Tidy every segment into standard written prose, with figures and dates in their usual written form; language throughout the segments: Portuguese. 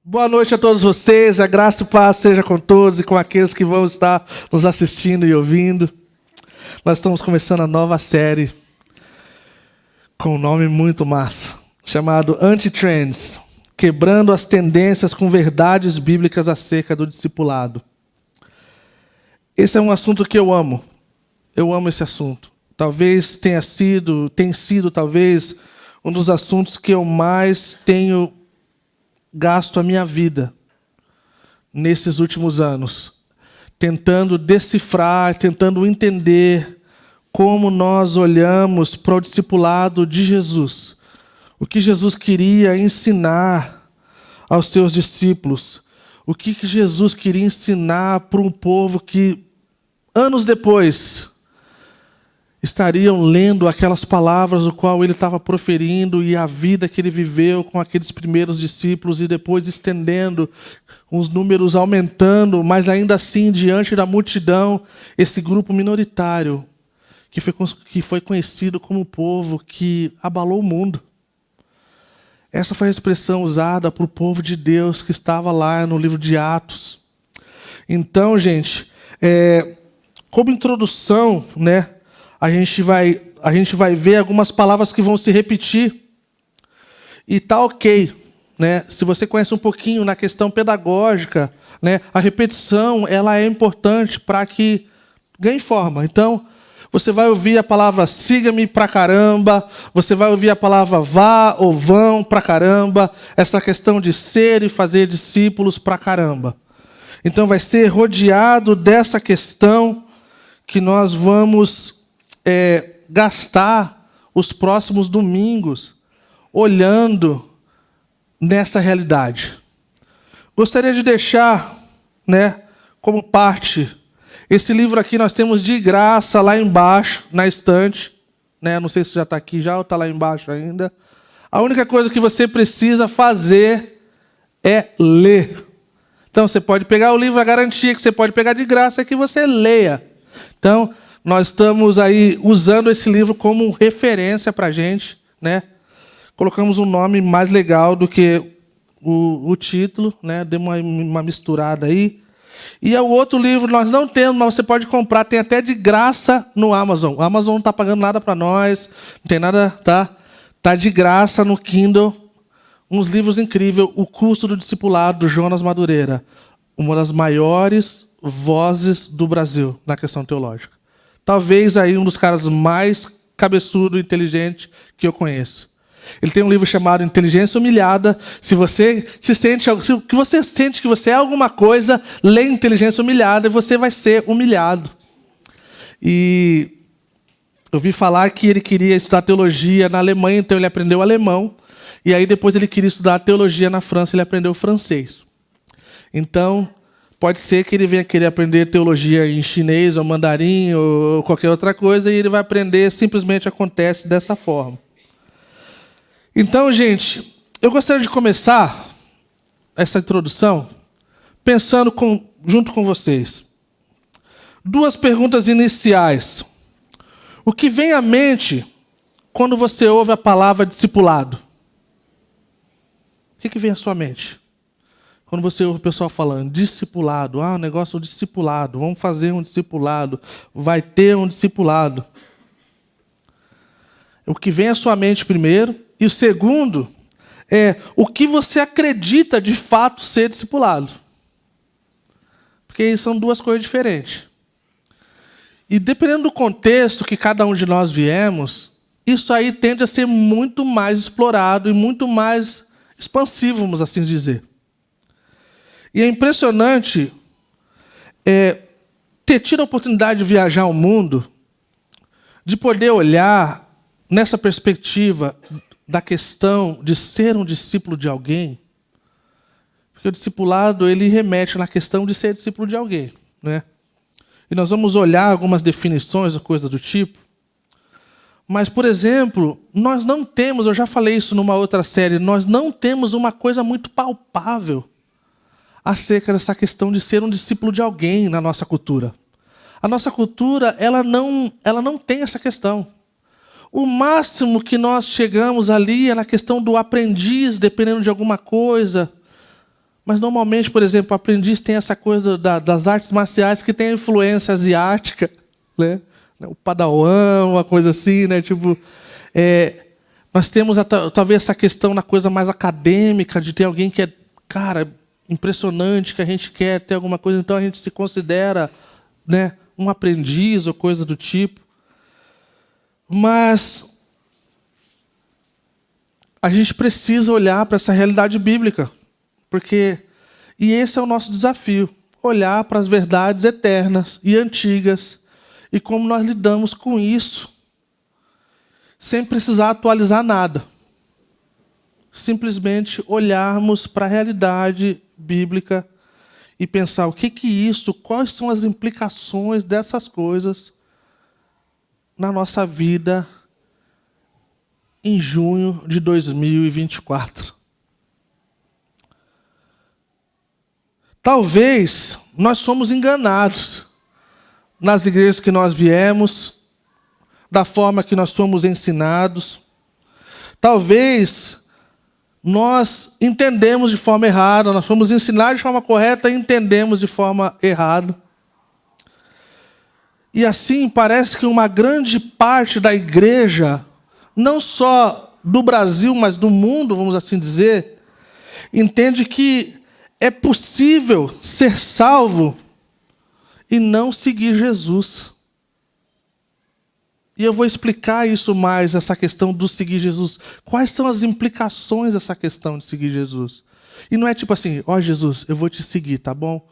Boa noite a todos vocês, a graça e paz seja com todos e com aqueles que vão estar nos assistindo e ouvindo. Nós estamos começando a nova série com um nome muito massa, chamado Anti-Trends, quebrando as tendências com verdades bíblicas acerca do discipulado. Esse é um assunto que eu amo esse assunto. Talvez tenha sido talvez um dos assuntos que eu mais tenho gasto a minha vida nesses últimos anos, tentando decifrar, tentando entender como nós olhamos para o discipulado de Jesus, o que Jesus queria ensinar aos seus discípulos, o que Jesus queria ensinar para um povo que, anos depois, estariam lendo aquelas palavras o qual ele estava proferindo e a vida que ele viveu com aqueles primeiros discípulos e depois estendendo, os números aumentando, mas ainda assim, diante da multidão, esse grupo minoritário que foi conhecido como o povo que abalou o mundo. Essa foi a expressão usada para o povo de Deus que estava lá no livro de Atos. Então, gente, como introdução, né? A gente vai ver algumas palavras que vão se repetir. E tá ok, né? Se você conhece um pouquinho na questão pedagógica, né? A repetição ela é importante para que ganhe forma. Então, você vai ouvir a palavra siga-me pra caramba, você vai ouvir a palavra vá ou vão pra caramba, essa questão de ser e fazer discípulos pra caramba. Então, vai ser rodeado dessa questão que nós vamos gastar os próximos domingos olhando nessa realidade. Gostaria de deixar, né, como parte, esse livro aqui nós temos de graça lá embaixo, na estante. Né, não sei se já está aqui já ou está lá embaixo ainda. A única coisa que você precisa fazer é ler. Então, você pode pegar o livro, a garantia que você pode pegar de graça é que você leia. Então, nós estamos aí usando esse livro como referência para a gente, né? Colocamos um nome mais legal do que o título, né? Deu uma misturada aí. E o outro livro nós não temos, mas você pode comprar, tem até de graça no Amazon. O Amazon não está pagando nada para nós, não tem nada, tá? Está de graça no Kindle. Uns livros incríveis. O Custo do Discipulado, do Jonas Madureira. Uma das maiores vozes do Brasil na questão teológica. Talvez aí um dos caras mais cabeçudo e inteligente que eu conheço. Ele tem um livro chamado Inteligência Humilhada. Se você sente que você é alguma coisa, lê Inteligência Humilhada e você vai ser humilhado. E eu ouvi falar que ele queria estudar teologia na Alemanha, então ele aprendeu alemão. E aí depois ele queria estudar teologia na França, ele aprendeu francês. Então, pode ser que ele venha querer aprender teologia em chinês ou mandarim ou qualquer outra coisa e ele vai aprender, simplesmente acontece dessa forma. Então, gente, eu gostaria de começar essa introdução pensando junto com vocês. Duas perguntas iniciais. O que vem à mente quando você ouve a palavra discipulado? O que vem à sua mente? Quando você ouve o pessoal falando, discipulado, o negócio é o discipulado, vamos fazer um discipulado, vai ter um discipulado. O que vem à sua mente primeiro, e o segundo é o que você acredita de fato ser discipulado. Porque são duas coisas diferentes. E dependendo do contexto que cada um de nós viemos, isso aí tende a ser muito mais explorado e muito mais expansivo, vamos assim dizer. E é impressionante ter tido a oportunidade de viajar ao mundo, de poder olhar nessa perspectiva da questão de ser um discípulo de alguém, porque o discipulado ele remete na questão de ser discípulo de alguém, né? E nós vamos olhar algumas definições ou coisa do tipo. Mas, por exemplo, nós não temos, eu já falei isso numa outra série, nós não temos uma coisa muito palpável acerca dessa questão de ser um discípulo de alguém na nossa cultura. A nossa cultura, ela não tem essa questão. O máximo que nós chegamos ali é na questão do aprendiz, dependendo de alguma coisa. Mas normalmente, por exemplo, o aprendiz tem essa coisa das artes marciais que tem a influência asiática, né? O Padawan, uma coisa assim, né? Tipo, nós temos talvez essa questão na coisa mais acadêmica, de ter alguém que é, cara, impressionante, que a gente quer ter alguma coisa, então a gente se considera, né, um aprendiz ou coisa do tipo. Mas a gente precisa olhar para essa realidade bíblica, e esse é o nosso desafio, olhar para as verdades eternas e antigas e como nós lidamos com isso, sem precisar atualizar nada. Simplesmente olharmos para a realidade bíblica e pensar o que isso, quais são as implicações dessas coisas na nossa vida em junho de 2024. Talvez nós somos enganados nas igrejas que nós viemos, da forma que nós somos ensinados. Talvez nós entendemos de forma errada, nós fomos ensinados de forma correta e entendemos de forma errada. E assim parece que uma grande parte da igreja, não só do Brasil, mas do mundo, vamos assim dizer, entende que é possível ser salvo e não seguir Jesus. E eu vou explicar isso mais, essa questão do seguir Jesus. Quais são as implicações dessa questão de seguir Jesus? E não é tipo assim, ó Jesus, eu vou te seguir, tá bom?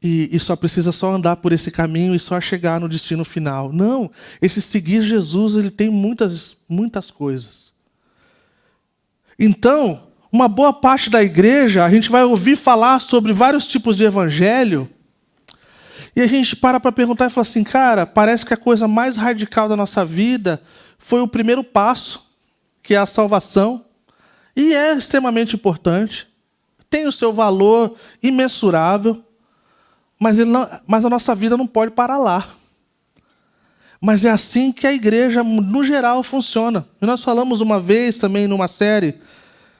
E só precisa só andar por esse caminho e só chegar no destino final. Não, esse seguir Jesus, ele tem muitas coisas. Então, uma boa parte da igreja, a gente vai ouvir falar sobre vários tipos de evangelho, e a gente para perguntar e fala assim, cara, parece que a coisa mais radical da nossa vida foi o primeiro passo, que é a salvação, e é extremamente importante, tem o seu valor imensurável, mas a nossa vida não pode parar lá. Mas é assim que a igreja, no geral, funciona. E nós falamos uma vez também numa série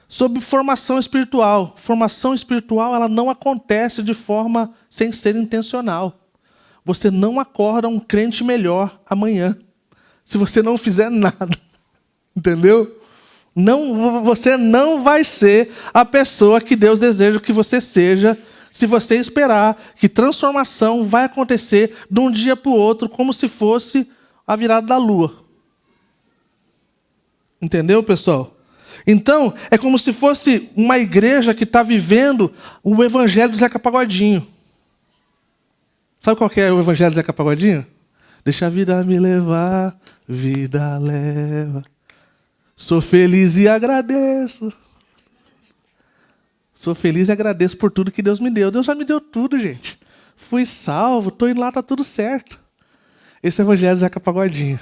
sobre formação espiritual. Formação espiritual, ela não acontece de forma sem ser intencional. Você não acorda um crente melhor amanhã, se você não fizer nada. Entendeu? Você não vai ser a pessoa que Deus deseja que você seja, se você esperar que transformação vai acontecer de um dia para o outro, como se fosse a virada da lua. Entendeu, pessoal? Então, é como se fosse uma igreja que está vivendo o evangelho do Zeca Pagodinho. Sabe qual que é o evangelho do Zeca Pagodinho? Deixa a vida me levar, vida leva. Sou feliz e agradeço. Sou feliz e agradeço por tudo que Deus me deu. Deus já me deu tudo, gente. Fui salvo, estou indo lá, está tudo certo. Esse é o evangelho do Zeca Pagodinho.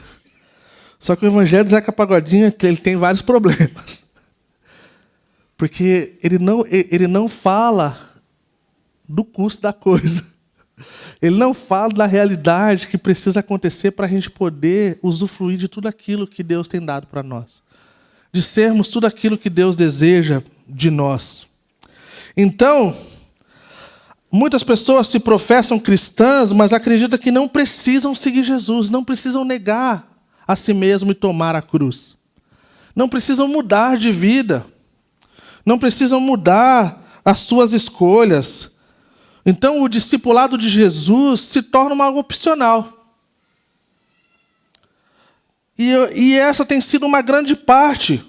Só que o evangelho do Zeca Pagodinho, ele tem vários problemas. Porque ele não fala do custo da coisa. Ele não fala da realidade que precisa acontecer para a gente poder usufruir de tudo aquilo que Deus tem dado para nós. De sermos tudo aquilo que Deus deseja de nós. Então, muitas pessoas se professam cristãs, mas acreditam que não precisam seguir Jesus, não precisam negar a si mesmo e tomar a cruz. Não precisam mudar de vida. Não precisam mudar as suas escolhas. Então, o discipulado de Jesus se torna algo opcional. E essa tem sido uma grande parte.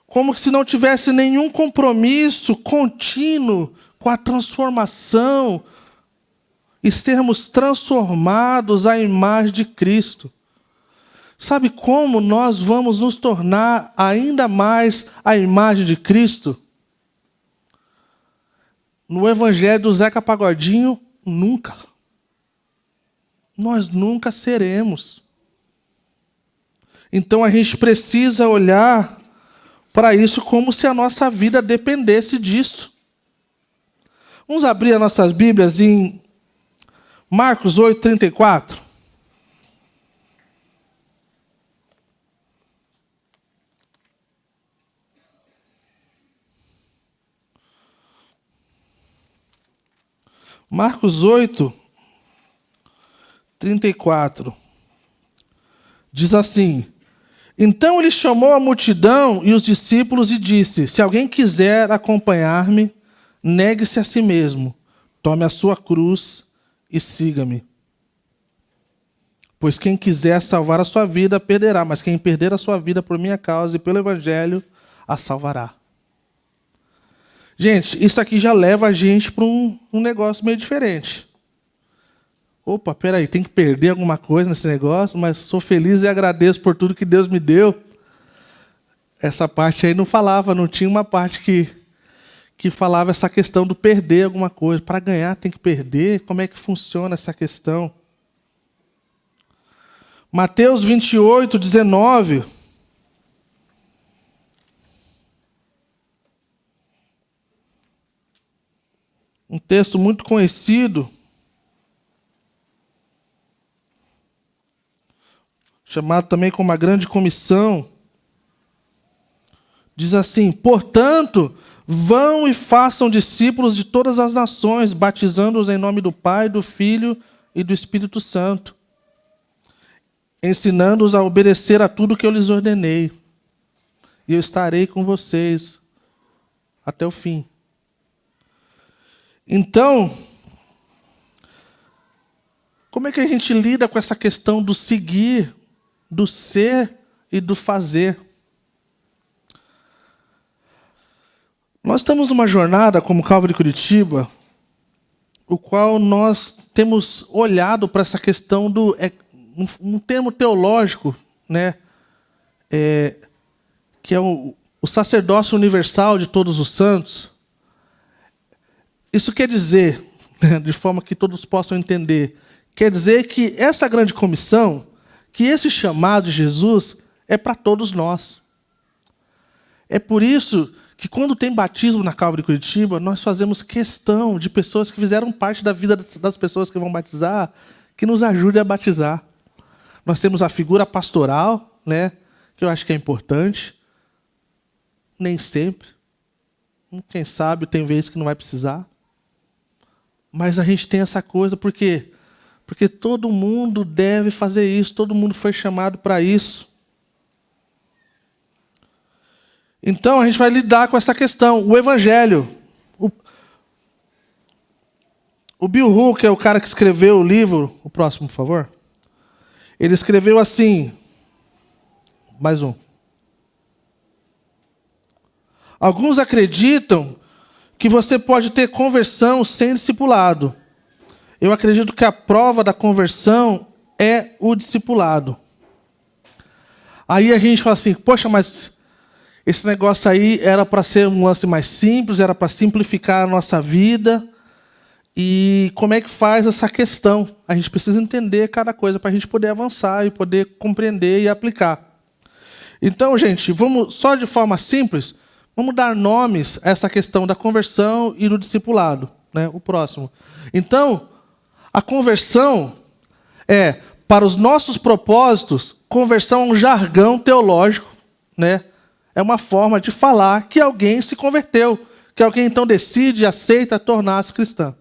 Como se não tivesse nenhum compromisso contínuo com a transformação e sermos transformados à imagem de Cristo. Sabe como nós vamos nos tornar ainda mais a imagem de Cristo? No evangelho do Zeca Pagodinho, nunca. Nós nunca seremos. Então a gente precisa olhar para isso como se a nossa vida dependesse disso. Vamos abrir as nossas Bíblias em Marcos 8:34. Marcos 8, 34. Diz assim: então ele chamou a multidão e os discípulos e disse: se alguém quiser acompanhar-me, negue-se a si mesmo, tome a sua cruz e siga-me. Pois quem quiser salvar a sua vida, perderá, mas quem perder a sua vida por minha causa e pelo evangelho, a salvará. Gente, isso aqui já leva a gente para um negócio meio diferente. Opa, peraí, tem que perder alguma coisa nesse negócio, mas sou feliz e agradeço por tudo que Deus me deu. Essa parte aí não falava, não tinha uma parte que falava essa questão do perder alguma coisa. Para ganhar tem que perder? Como é que funciona essa questão? Mateus 28, 19. Um texto muito conhecido, chamado também como a Grande Comissão. Diz assim: portanto, vão e façam discípulos de todas as nações, batizando-os em nome do Pai, do Filho e do Espírito Santo, ensinando-os a obedecer a tudo que eu lhes ordenei. E eu estarei com vocês até o fim. Então, como é que a gente lida com essa questão do seguir, do ser e do fazer? Nós estamos numa jornada como Calvary Curitiba, o qual nós temos olhado para essa questão do... um termo teológico, né? Que é o sacerdócio universal de todos os santos. Isso quer dizer, de forma que todos possam entender, quer dizer que essa grande comissão, que esse chamado de Jesus é para todos nós. É por isso que quando tem batismo na Calvary Curitiba, nós fazemos questão de pessoas que fizeram parte da vida das pessoas que vão batizar, que nos ajudem a batizar. Nós temos a figura pastoral, né, que eu acho que é importante. Nem sempre. Quem sabe tem vezes que não vai precisar. Mas a gente tem essa coisa, por quê? Porque todo mundo deve fazer isso, todo mundo foi chamado para isso. Então a gente vai lidar com essa questão. O Evangelho. O Bill Hooker, que é o cara que escreveu o livro, o próximo, por favor. Ele escreveu assim, mais um. Alguns acreditam que você pode ter conversão sem discipulado. Eu acredito que a prova da conversão é o discipulado. Aí a gente fala assim, poxa, mas esse negócio aí era para ser um lance mais simples, era para simplificar a nossa vida. E como é que faz essa questão? A gente precisa entender cada coisa para a gente poder avançar e poder compreender e aplicar. Então, gente, vamos só de forma simples, vamos dar nomes a essa questão da conversão e do discipulado, né? O próximo. Então, a conversão é, para os nossos propósitos, conversão é um jargão teológico, né? É uma forma de falar que alguém se converteu, que alguém então decide e aceita tornar-se cristão.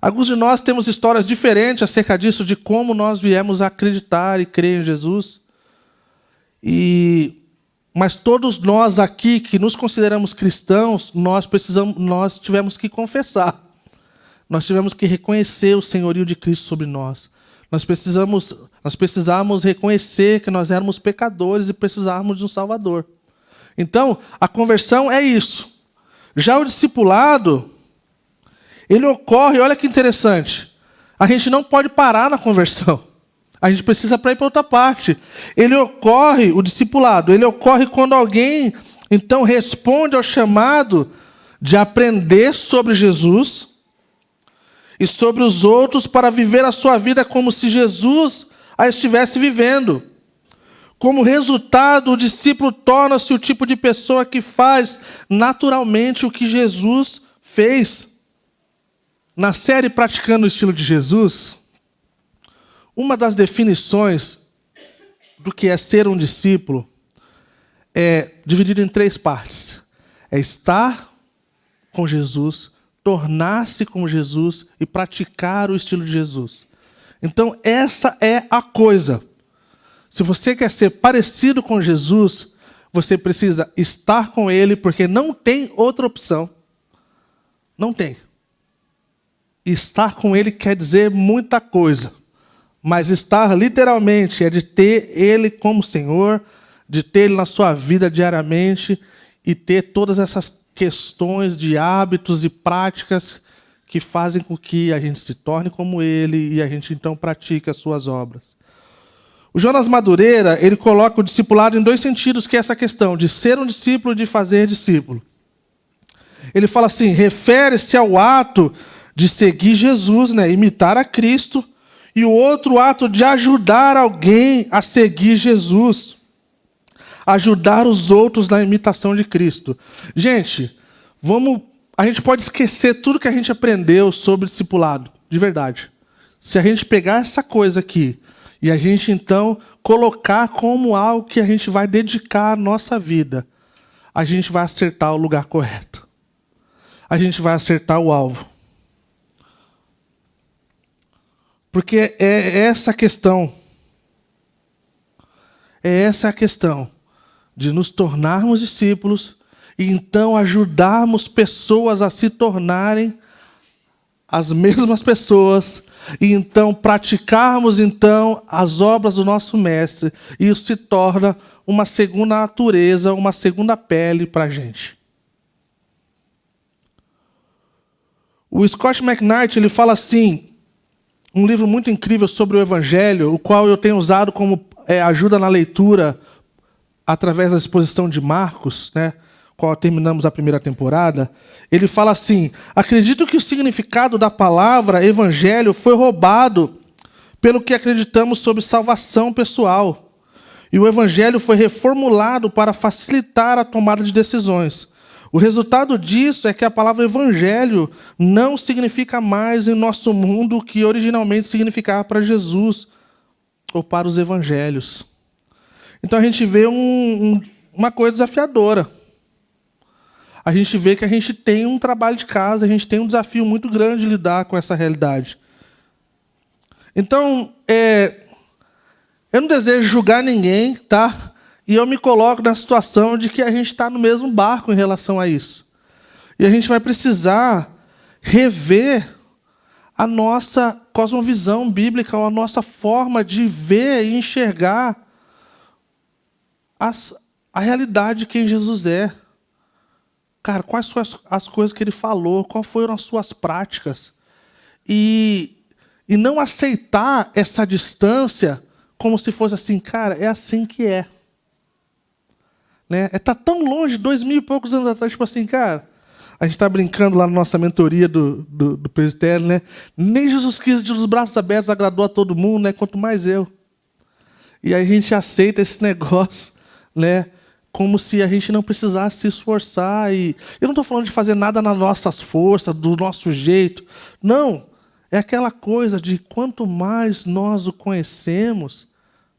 Alguns de nós temos histórias diferentes acerca disso, de como nós viemos a acreditar e crer em Jesus. Mas todos nós aqui que nos consideramos cristãos, nós tivemos que confessar. Nós tivemos que reconhecer o senhorio de Cristo sobre nós. Nós precisamos reconhecer que nós éramos pecadores e precisávamos de um Salvador. Então, a conversão é isso. Já o discipulado, ele ocorre, olha que interessante. A gente não pode parar na conversão. A gente precisa ir para outra parte. Ele ocorre, o discipulado, ele ocorre quando alguém, então, responde ao chamado de aprender sobre Jesus e sobre os outros para viver a sua vida como se Jesus a estivesse vivendo. Como resultado, o discípulo torna-se o tipo de pessoa que faz naturalmente o que Jesus fez. Na série Praticando o Estilo de Jesus, uma das definições do que é ser um discípulo é dividido em 3 partes. É estar com Jesus, tornar-se como Jesus e praticar o estilo de Jesus. Então, essa é a coisa. Se você quer ser parecido com Jesus, você precisa estar com Ele, porque não tem outra opção. Não tem. Estar com Ele quer dizer muita coisa. Mas estar literalmente é de ter Ele como Senhor, de ter Ele na sua vida diariamente e ter todas essas questões de hábitos e práticas que fazem com que a gente se torne como Ele e a gente então pratique as suas obras. O Jonas Madureira, ele coloca o discipulado em dois sentidos, que é essa questão de ser um discípulo e de fazer discípulo. Ele fala assim, refere-se ao ato de seguir Jesus, né, imitar a Cristo, e o outro ato de ajudar alguém a seguir Jesus, ajudar os outros na imitação de Cristo. Gente, a gente pode esquecer tudo que a gente aprendeu sobre discipulado, de verdade. Se a gente pegar essa coisa aqui e a gente então colocar como algo que a gente vai dedicar a nossa vida, a gente vai acertar o lugar correto. A gente vai acertar o alvo. Porque é essa a questão. É essa a questão de nos tornarmos discípulos e então ajudarmos pessoas a se tornarem as mesmas pessoas e então praticarmos então as obras do nosso mestre, e isso se torna uma segunda natureza, uma segunda pele para a gente. O Scott McKnight, ele fala assim, um livro muito incrível sobre o Evangelho, o qual eu tenho usado como ajuda na leitura através da exposição de Marcos, né, qual terminamos a primeira temporada. Ele fala assim, acredito que o significado da palavra evangelho foi roubado pelo que acreditamos sobre salvação pessoal. E o evangelho foi reformulado para facilitar a tomada de decisões. O resultado disso é que a palavra evangelho não significa mais em nosso mundo o que originalmente significava para Jesus ou para os evangelhos. Então a gente vê uma coisa desafiadora. A gente vê que a gente tem um trabalho de casa, a gente tem um desafio muito grande de lidar com essa realidade. Então, eu não desejo julgar ninguém, tá? E eu me coloco na situação de que a gente está no mesmo barco em relação a isso. E a gente vai precisar rever a nossa cosmovisão bíblica, a nossa forma de ver e enxergar a realidade de quem Jesus é. Cara, quais foram as coisas que ele falou, quais foram as suas práticas. E não aceitar essa distância como se fosse assim, cara, é assim que é. Né? Tá tão longe, 2000 e poucos anos atrás, tipo assim, cara, a gente está brincando lá na nossa mentoria do presbitério, né? Nem Jesus Cristo de os braços abertos agradou a todo mundo, né? Quanto mais eu. E aí a gente aceita esse negócio, né? Como se a gente não precisasse se esforçar. E eu não estou falando de fazer nada nas nossas forças, do nosso jeito. Não. É aquela coisa de quanto mais nós o conhecemos,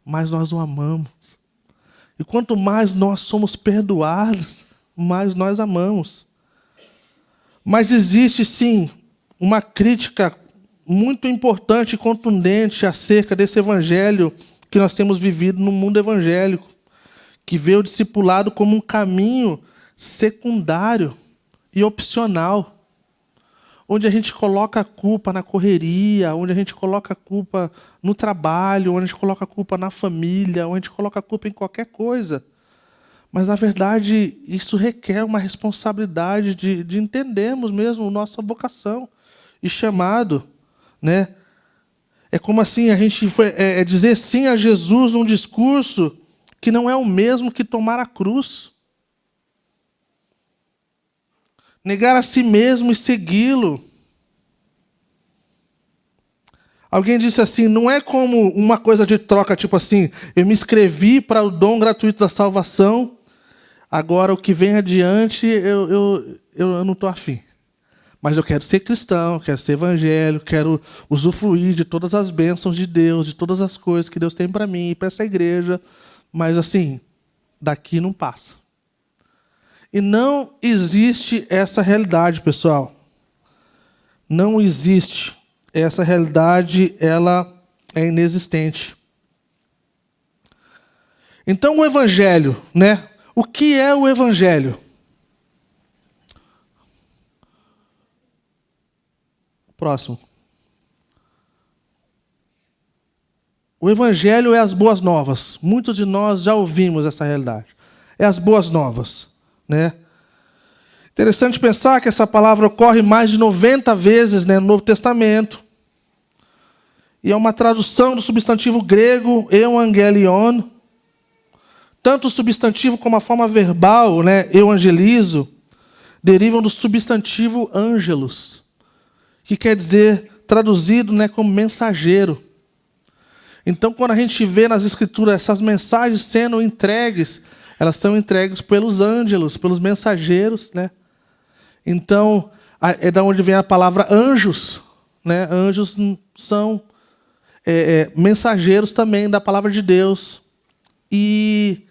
mais nós o amamos. E quanto mais nós somos perdoados, mais nós amamos. Mas existe, sim, uma crítica muito importante e contundente acerca desse evangelho que nós temos vivido no mundo evangélico, que vê o discipulado como um caminho secundário e opcional, onde a gente coloca a culpa na correria, onde a gente coloca a culpa no trabalho, onde a gente coloca a culpa na família, onde a gente coloca a culpa em qualquer coisa. Mas, na verdade, isso requer uma responsabilidade de entendermos mesmo a nossa vocação e chamado. Né? É como assim, a gente dizer sim a Jesus num discurso que não é o mesmo que tomar a cruz. Negar a si mesmo e segui-lo. Alguém disse assim, não é como uma coisa de troca, tipo assim, eu me inscrevi para o dom gratuito da salvação, agora o que vem adiante eu não estou afim. Mas eu quero ser cristão, quero ser evangélico, quero usufruir de todas as bênçãos de Deus, de todas as coisas que Deus tem para mim e para essa igreja. Mas assim, daqui não passa. E não existe essa realidade, pessoal. não existe. Essa realidade, ela é inexistente. Então o Evangelho, né? O que é o Evangelho? Próximo. O Evangelho é as boas novas. Muitos de nós já ouvimos essa realidade. É as boas novas, né? Interessante pensar que essa palavra ocorre mais de 90 vezes, né, no Novo Testamento. E é uma tradução do substantivo grego euangelion. Tanto o substantivo como a forma verbal, né, evangelizo, derivam do substantivo angelos, que quer dizer, traduzido, né, como mensageiro. Então, quando a gente vê nas Escrituras essas mensagens sendo entregues, elas são entregues pelos ângelos, pelos mensageiros, né? Então, é da onde vem a palavra anjos, né? Anjos são mensageiros também da palavra de Deus. E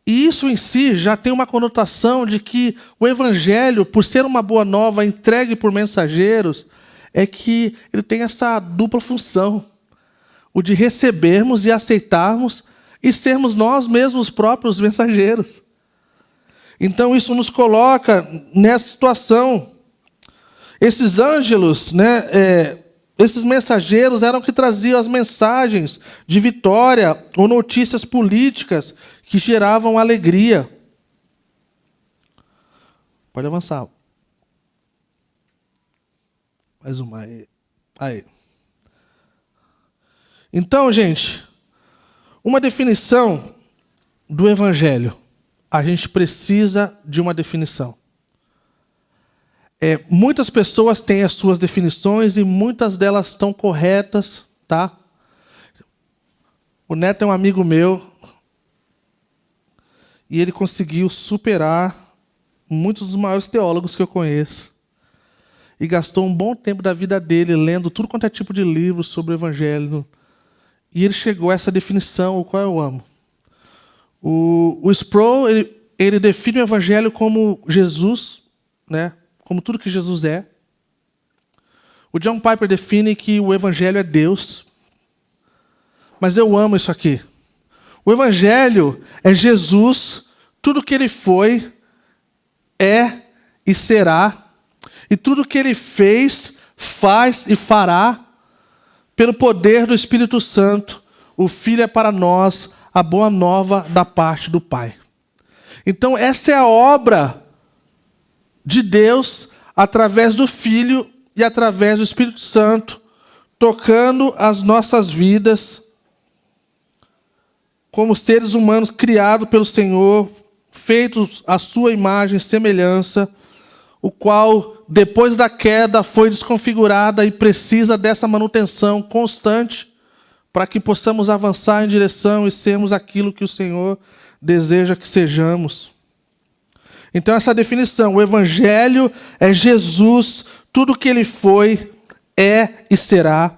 isso em si já tem uma conotação de que o Evangelho, por ser uma boa nova entregue por mensageiros, é que ele tem essa dupla função, o de recebermos e aceitarmos e sermos nós mesmos próprios mensageiros. Então isso nos coloca nessa situação. Esses ângelos, né, esses mensageiros eram que traziam as mensagens de vitória ou notícias políticas que geravam alegria. Pode avançar. Mais uma. Aí. Então, gente, uma definição do Evangelho. A gente precisa de uma definição. Muitas pessoas têm as suas definições e muitas delas estão corretas, tá? O Neto é um amigo meu e ele conseguiu superar muitos dos maiores teólogos que eu conheço e gastou um bom tempo da vida dele lendo tudo quanto é tipo de livro sobre o Evangelho. E ele chegou a essa definição, o qual eu amo. O Sproul, ele define o Evangelho como Jesus, né? Como tudo que Jesus é. O John Piper define que o Evangelho é Deus. Mas eu amo isso aqui. O Evangelho é Jesus, tudo que ele foi, é e será, e tudo que ele fez, faz e fará, pelo poder do Espírito Santo. O Filho é para nós a boa nova da parte do Pai. Então essa é a obra de Deus através do Filho e através do Espírito Santo, tocando as nossas vidas como seres humanos criados pelo Senhor, feitos à sua imagem e semelhança, o qual, depois da queda, foi desconfigurada e precisa dessa manutenção constante para que possamos avançar em direção e sermos aquilo que o Senhor deseja que sejamos. Então essa definição, o Evangelho é Jesus, tudo que ele foi, é e será,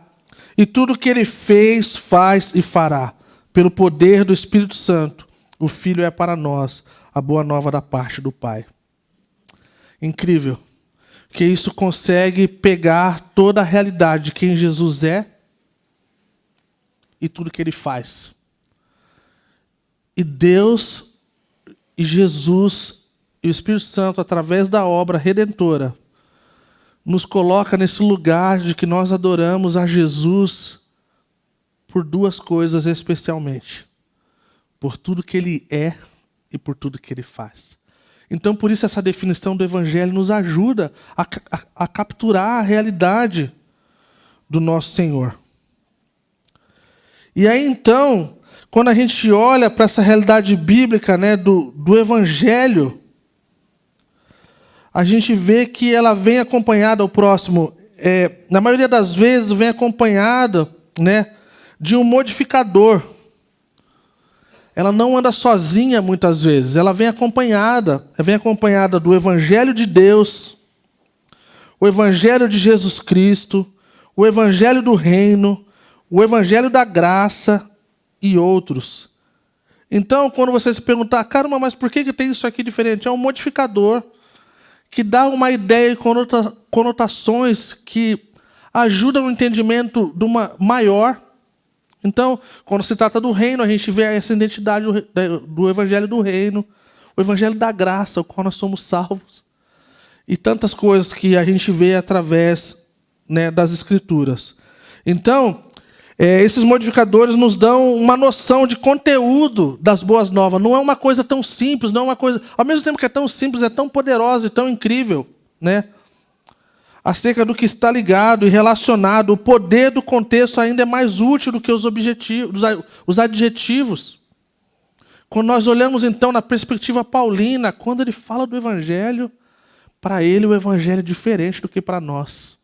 e tudo que ele fez, faz e fará, pelo poder do Espírito Santo. O Filho é para nós a boa nova da parte do Pai. Incrível, que isso consegue pegar toda a realidade de quem Jesus é e tudo que ele faz. E Deus e Jesus e o Espírito Santo, através da obra redentora, nos coloca nesse lugar de que nós adoramos a Jesus por duas coisas especialmente. Por tudo que ele é e por tudo que ele faz. Então, por isso, essa definição do Evangelho nos ajuda a capturar a realidade do nosso Senhor. E aí, então, quando a gente olha para essa realidade bíblica, né, do Evangelho, a gente vê que ela vem acompanhada, o próximo, na maioria das vezes, vem acompanhada, né, de um modificador. Ela não anda sozinha muitas vezes, ela vem acompanhada do Evangelho de Deus, o Evangelho de Jesus Cristo, o Evangelho do Reino, o Evangelho da Graça e outros. Então, quando você se perguntar, caramba, mas por que tem isso aqui diferente? É um modificador que dá uma ideia e conotações que ajudam no entendimento de uma maior. Então, quando se trata do reino, a gente vê essa identidade do evangelho do reino, o evangelho da graça, o qual nós somos salvos. E tantas coisas que a gente vê através, né, das Escrituras. Então, esses modificadores nos dão uma noção de conteúdo das boas novas. Não é uma coisa tão simples, não é uma coisa... Ao mesmo tempo que é tão simples, é tão poderosa e tão incrível, né? Acerca do que está ligado e relacionado, o poder do contexto ainda é mais útil do que os adjetivos. Quando nós olhamos, então, na perspectiva paulina, quando ele fala do evangelho, para ele o evangelho é diferente do que para nós.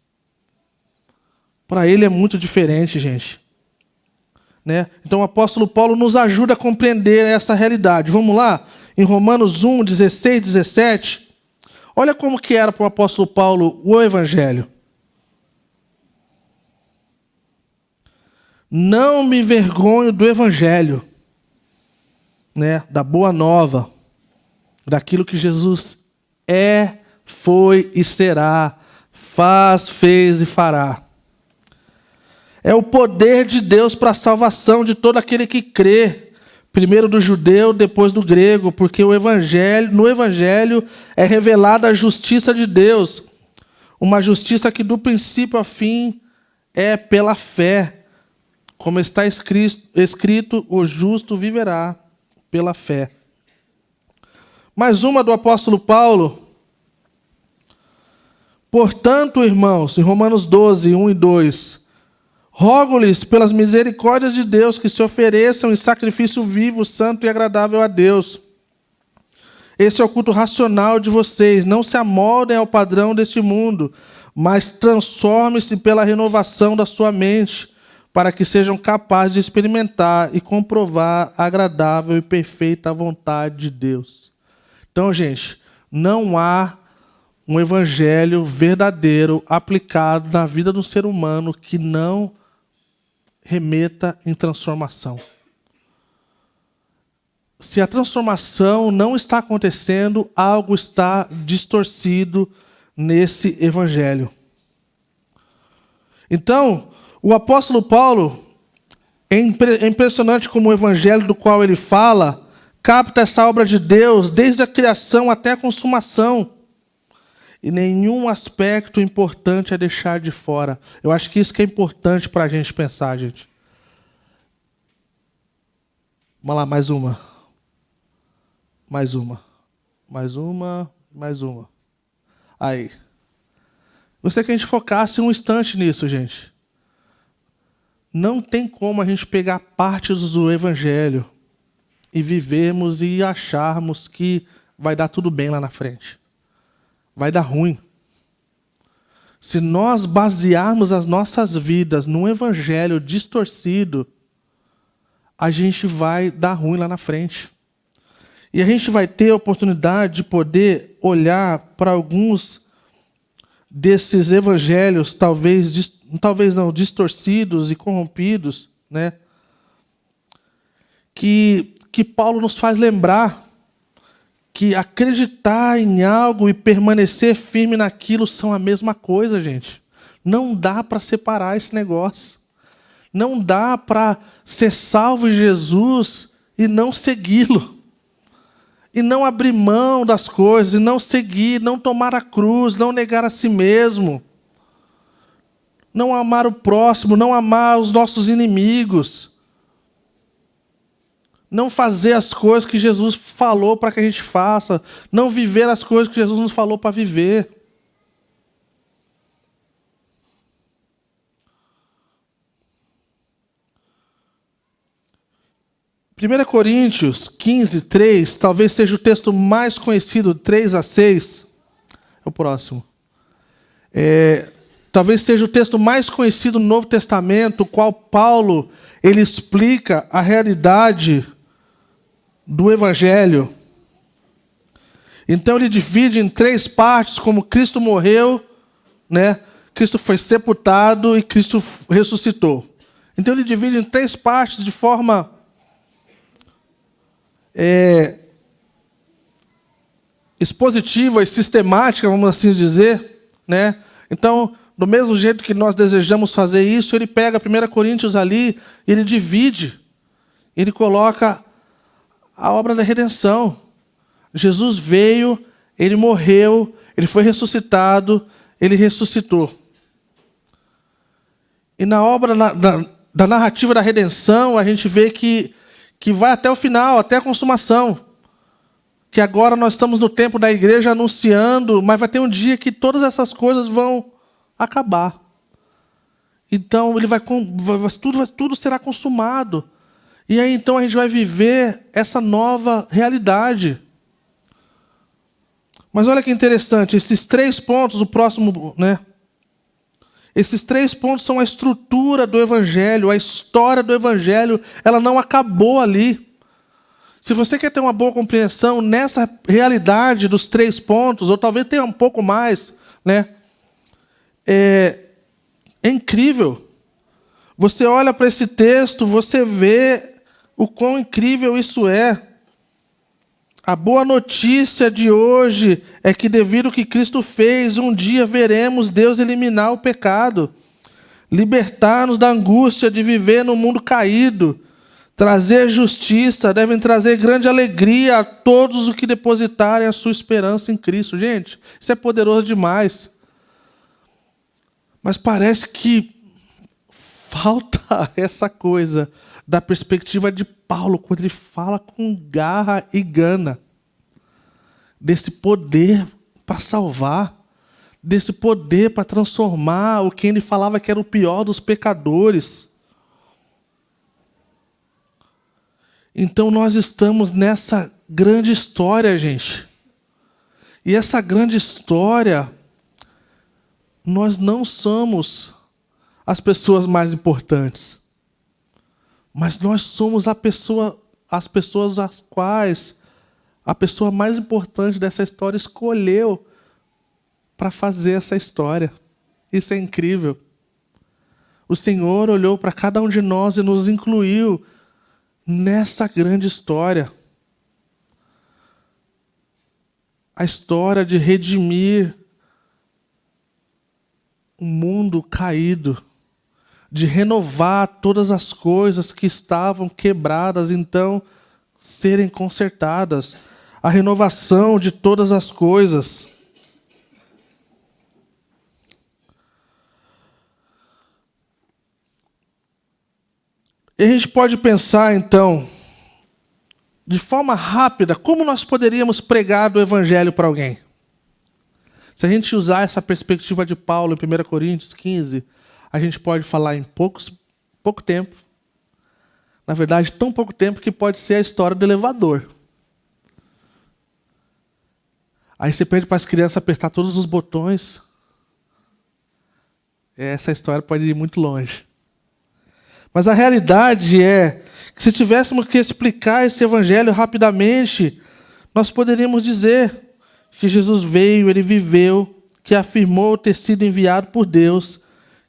Para ele é muito diferente, gente. Né? Então o apóstolo Paulo nos ajuda a compreender essa realidade. Vamos lá? Em Romanos 1, 16, 17. Olha como que era para o apóstolo Paulo o evangelho. Não me envergonho do evangelho, né? Da boa nova, daquilo que Jesus é, foi e será, faz, fez e fará. É o poder de Deus para a salvação de todo aquele que crê. Primeiro do judeu, depois do grego, porque no evangelho é revelada a justiça de Deus. Uma justiça que do princípio ao fim é pela fé. Como está escrito, o justo viverá pela fé. Mais uma do apóstolo Paulo. Portanto, irmãos, em Romanos 12, 1 e 2, rogo-lhes pelas misericórdias de Deus que se ofereçam em sacrifício vivo, santo e agradável a Deus. Esse é o culto racional de vocês. Não se amoldem ao padrão deste mundo, mas transformem-se pela renovação da sua mente, para que sejam capazes de experimentar e comprovar a agradável e perfeita vontade de Deus. Então, gente, não há um evangelho verdadeiro aplicado na vida do ser humano que não remeta em transformação. Se a transformação não está acontecendo, algo está distorcido nesse evangelho. Então, o apóstolo Paulo, é impressionante como o evangelho do qual ele fala capta essa obra de Deus desde a criação até a consumação. E nenhum aspecto importante é deixar de fora. Eu acho que isso que é importante para a gente pensar, gente. Vamos lá, mais uma. Mais uma. Mais uma. Mais uma. Aí. Gostaria que a gente focasse um instante nisso, gente. Não tem como a gente pegar partes do evangelho e vivermos e acharmos que vai dar tudo bem lá na frente. Vai dar ruim. Se nós basearmos as nossas vidas num evangelho distorcido, a gente vai dar ruim lá na frente. E a gente vai ter a oportunidade de poder olhar para alguns desses evangelhos, talvez não, distorcidos e corrompidos, né? Que Paulo nos faz lembrar que acreditar em algo e permanecer firme naquilo são a mesma coisa, gente. Não dá para separar esse negócio. Não dá para ser salvo em Jesus e não segui-lo. E não abrir mão das coisas, e não seguir, não tomar a cruz, não negar a si mesmo. Não amar o próximo, não amar os nossos inimigos. Não fazer as coisas que Jesus falou para que a gente faça. Não viver as coisas que Jesus nos falou para viver. Primeira Coríntios 15, 3, talvez seja o texto mais conhecido, 3 a 6. É o próximo. Talvez seja o texto mais conhecido no Novo Testamento, o qual Paulo ele explica a realidade do Evangelho. Então ele divide em 3 partes, como Cristo morreu, né? Cristo foi sepultado e Cristo ressuscitou. Então ele divide em 3 partes de forma expositiva e sistemática, vamos assim dizer, né? Então, do mesmo jeito que nós desejamos fazer isso, ele pega 1 Coríntios ali, ele divide, ele coloca a obra da redenção. Jesus veio, ele morreu, ele foi ressuscitado, ele ressuscitou. E na obra da narrativa da redenção, a gente vê que vai até o final, até a consumação. Que agora nós estamos no tempo da igreja anunciando, mas vai ter um dia que todas essas coisas vão acabar. Então tudo será consumado. E aí então a gente vai viver essa nova realidade. Mas olha que interessante, esses 3 pontos, o próximo, né? Esses 3 pontos são a estrutura do Evangelho, a história do Evangelho, ela não acabou ali. Se você quer ter uma boa compreensão nessa realidade dos 3 pontos, ou talvez tenha um pouco mais, né? É incrível. Você olha para esse texto, você vê o quão incrível isso é. A boa notícia de hoje é que, devido ao que Cristo fez, um dia veremos Deus eliminar o pecado, libertar-nos da angústia de viver no mundo caído, trazer justiça, devem trazer grande alegria a todos os que depositarem a sua esperança em Cristo. Gente, isso é poderoso demais. Mas parece que falta essa coisa da perspectiva de Paulo, quando ele fala com garra e gana desse poder para salvar, desse poder para transformar o que ele falava que era o pior dos pecadores. Então nós estamos nessa grande história, gente. E essa grande história, nós não somos as pessoas mais importantes, mas nós somos as pessoas as quais a pessoa mais importante dessa história escolheu para fazer essa história. Isso é incrível. O Senhor olhou para cada um de nós e nos incluiu nessa grande história. A história de redimir um mundo caído, de renovar todas as coisas que estavam quebradas, então serem consertadas. A renovação de todas as coisas. E a gente pode pensar, então, de forma rápida, como nós poderíamos pregar do Evangelho para alguém? Se a gente usar essa perspectiva de Paulo em 1 Coríntios 15, a gente pode falar em pouco tempo. Na verdade, tão pouco tempo que pode ser a história do elevador. Aí você pede para as crianças apertar todos os botões. Essa história pode ir muito longe. Mas a realidade é que, se tivéssemos que explicar esse evangelho rapidamente, nós poderíamos dizer que Jesus veio, ele viveu, que afirmou ter sido enviado por Deus,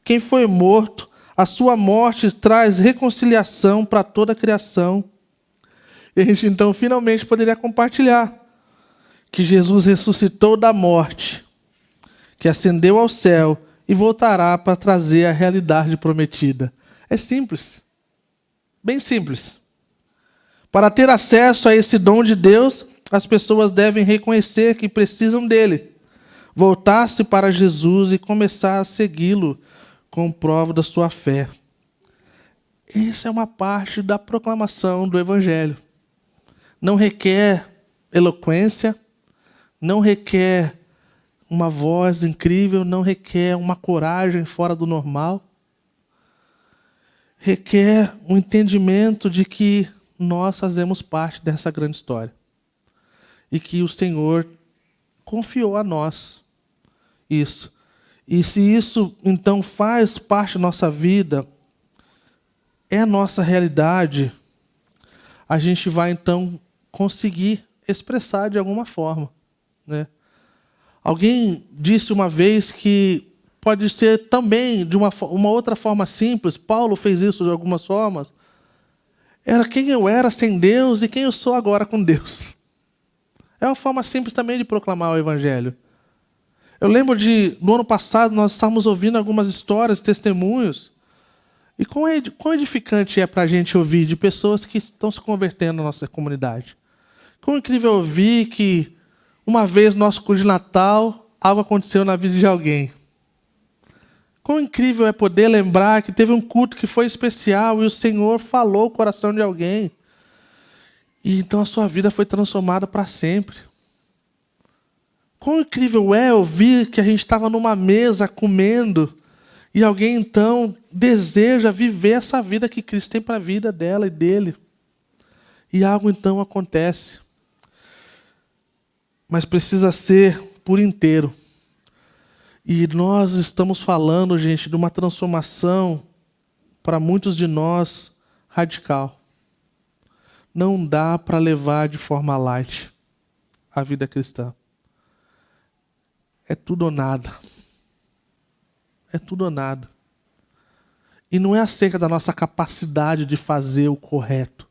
quem foi morto, a sua morte traz reconciliação para toda a criação. E a gente então finalmente poderia compartilhar que Jesus ressuscitou da morte, que ascendeu ao céu e voltará para trazer a realidade prometida. É simples, bem simples. Para ter acesso a esse dom de Deus, as pessoas devem reconhecer que precisam dele, voltar-se para Jesus e começar a segui-lo com prova da sua fé. Essa é uma parte da proclamação do Evangelho. Não requer eloquência, não requer uma voz incrível, não requer uma coragem fora do normal. Requer um entendimento de que nós fazemos parte dessa grande história. E que o Senhor confiou a nós isso. E se isso, então, faz parte da nossa vida, é a nossa realidade, a gente vai, então, conseguir expressar de alguma forma, né? Alguém disse uma vez que pode ser também de uma outra forma simples. Paulo fez isso de algumas formas. Era quem eu era sem Deus e quem eu sou agora com Deus. É uma forma simples também de proclamar o evangelho. Eu lembro no ano passado, nós estávamos ouvindo algumas histórias, testemunhos, e quão edificante é para a gente ouvir de pessoas que estão se convertendo na nossa comunidade. Quão incrível ouvir que uma vez no nosso culto de Natal, algo aconteceu na vida de alguém. Quão incrível é poder lembrar que teve um culto que foi especial e o Senhor falou o coração de alguém. E então a sua vida foi transformada para sempre. Quão incrível é ouvir que a gente estava numa mesa comendo e alguém então deseja viver essa vida que Cristo tem para a vida dela e dele. E algo então acontece. Mas precisa ser por inteiro. E nós estamos falando, gente, de uma transformação para muitos de nós radical. Não dá para levar de forma light a vida cristã. É tudo ou nada. É tudo ou nada. E não é acerca da nossa capacidade de fazer o correto.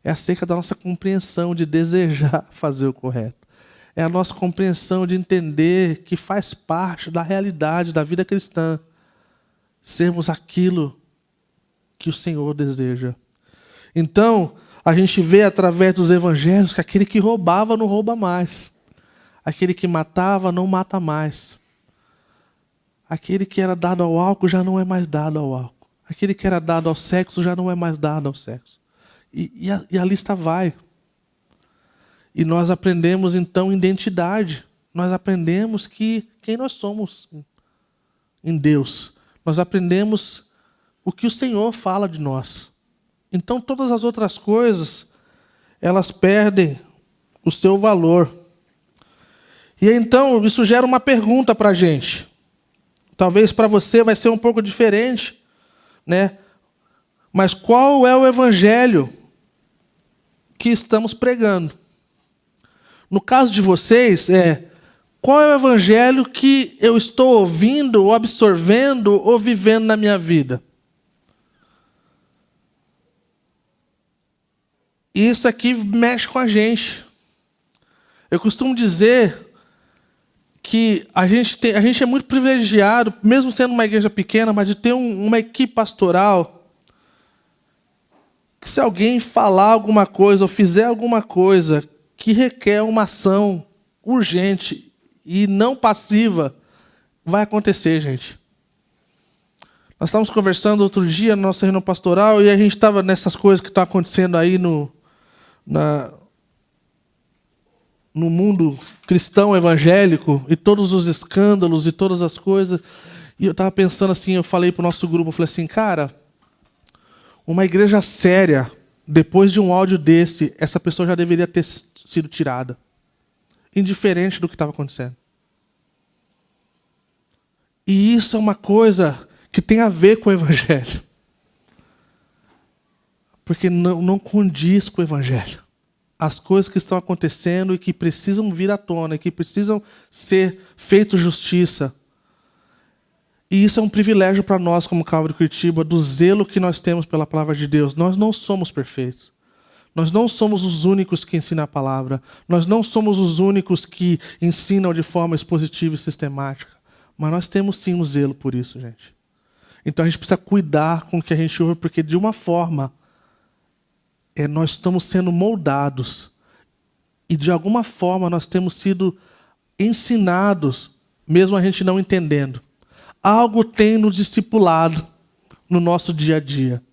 É acerca da nossa compreensão de desejar fazer o correto. É a nossa compreensão de entender que faz parte da realidade da vida cristã sermos aquilo que o Senhor deseja. Então, a gente vê através dos evangelhos que aquele que roubava não rouba mais. Aquele que matava não mata mais. Aquele que era dado ao álcool já não é mais dado ao álcool. Aquele que era dado ao sexo já não é mais dado ao sexo. E a lista vai. E nós aprendemos então identidade. Nós aprendemos quem nós somos em Deus. Nós aprendemos o que o Senhor fala de nós. Então todas as outras coisas, elas perdem o seu valor. E então isso gera uma pergunta para a gente. Talvez para você vai ser um pouco diferente, né? Mas qual é o evangelho que estamos pregando? No caso de vocês, qual é o evangelho que eu estou ouvindo, ou absorvendo, ou vivendo na minha vida? E isso aqui mexe com a gente. Eu costumo dizer que a gente é muito privilegiado, mesmo sendo uma igreja pequena, mas de ter uma equipe pastoral, que se alguém falar alguma coisa ou fizer alguma coisa que requer uma ação urgente e não passiva, vai acontecer, gente. Nós estávamos conversando outro dia na nossa reunião pastoral e a gente estava nessas coisas que estão acontecendo aí no mundo cristão evangélico e todos os escândalos e todas as coisas. E eu estava pensando assim, eu falei para o nosso grupo, eu falei assim, cara, uma igreja séria, depois de um áudio desse, essa pessoa já deveria ter sido tirada. Indiferente do que estava acontecendo. E isso é uma coisa que tem a ver com o evangelho. Porque não condiz com o evangelho. As coisas que estão acontecendo e que precisam vir à tona, e que precisam ser feitas justiça. E isso é um privilégio para nós, como Calvary Curitiba, do zelo que nós temos pela palavra de Deus. Nós não somos perfeitos. Nós não somos os únicos que ensinam a palavra. Nós não somos os únicos que ensinam de forma expositiva e sistemática. Mas nós temos sim um zelo por isso, gente. Então a gente precisa cuidar com o que a gente ouve, porque de uma forma nós estamos sendo moldados. E de alguma forma nós temos sido ensinados, mesmo a gente não entendendo. Algo tem nos discipulado no nosso dia a dia.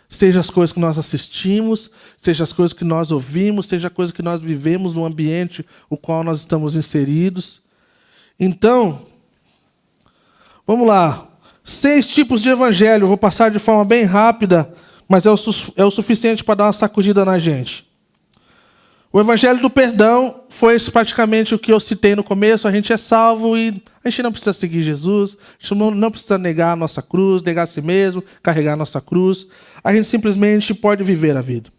Seja as coisas que nós assistimos, seja as coisas que nós ouvimos, seja a coisa que nós vivemos no ambiente no qual nós estamos inseridos. Então, vamos lá. 6 tipos de evangelho. Vou passar de forma bem rápida, mas é o suficiente para dar uma sacudida na gente. O evangelho do perdão foi praticamente o que eu citei no começo. A gente é salvo e a gente não precisa seguir Jesus. A gente não precisa negar a nossa cruz, negar a si mesmo, carregar a nossa cruz. A gente simplesmente pode viver a vida.